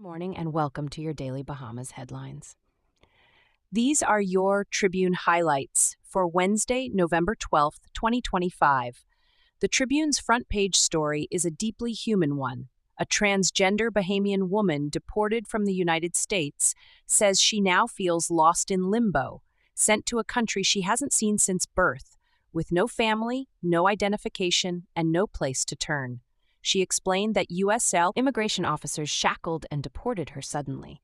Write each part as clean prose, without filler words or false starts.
Morning and welcome to your daily Bahamas headlines. These are your Tribune highlights for Wednesday, November 12th, 2025. The Tribune's front page story is a deeply human one. A transgender Bahamian woman deported from the United States says she now feels lost in limbo, sent to a country she hasn't seen since birth, with no family, no identification, and no place to turn. She explained that USL immigration officers shackled and deported her suddenly,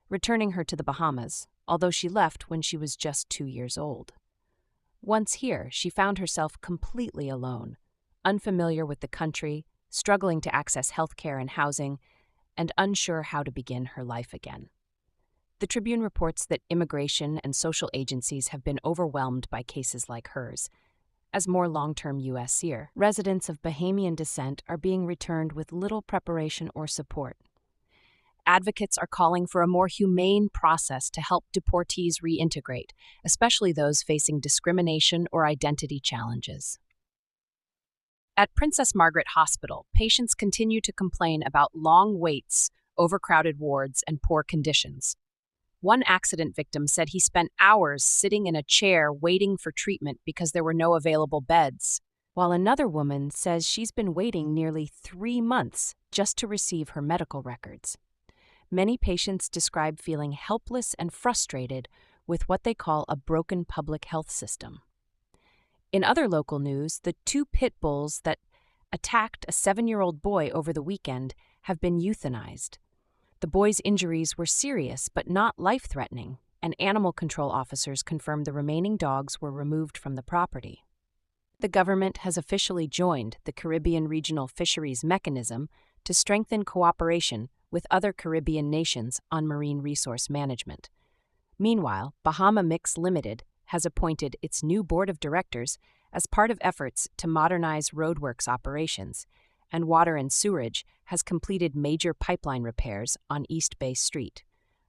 returning her to the Bahamas, although she left when she was just 2 years old. Once here, she found herself completely alone, unfamiliar with the country, struggling to access health care and housing, and unsure how to begin her life again. The Tribune reports that immigration and social agencies have been overwhelmed by cases like hers. As more long-term U.S. residents of Bahamian descent are being returned with little preparation or support. Advocates are calling for a more humane process to help deportees reintegrate, especially those facing discrimination or identity challenges. At Princess Margaret Hospital, patients continue to complain about long waits, overcrowded wards, and poor conditions. One accident victim said he spent hours sitting in a chair waiting for treatment because there were no available beds, while another woman says she's been waiting nearly 3 months just to receive her medical records. Many patients describe feeling helpless and frustrated with what they call a broken public health system. In other local news, the 2 pit bulls that attacked a 7-year-old boy over the weekend have been euthanized. The boy's injuries were serious but not life-threatening, and animal control officers confirmed the remaining dogs were removed from the property. The government has officially joined the Caribbean Regional Fisheries Mechanism to strengthen cooperation with other Caribbean nations on marine resource management. Meanwhile, Bahama Mix Limited has appointed its new board of directors as part of efforts to modernize roadworks operations, and Water and Sewerage has completed major pipeline repairs on East Bay Street,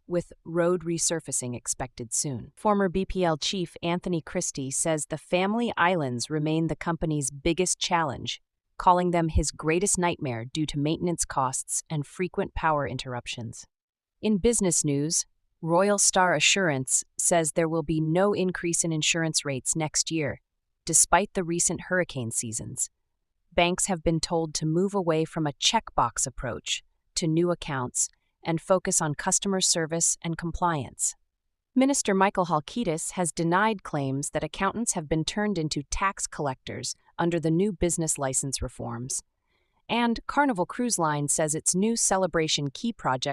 with road resurfacing expected soon. Former BPL chief Anthony Christie says the Family Islands remain the company's biggest challenge, calling them his greatest nightmare due to maintenance costs and frequent power interruptions. In business news, Royal Star Assurance says there will be no increase in insurance rates next year, despite the recent hurricane seasons. Banks have been told to move away from a checkbox approach to new accounts and focus on customer service and compliance. Minister Michael Halkitis has denied claims that accountants have been turned into tax collectors under the new business license reforms. And Carnival Cruise Line says its new Celebration Key project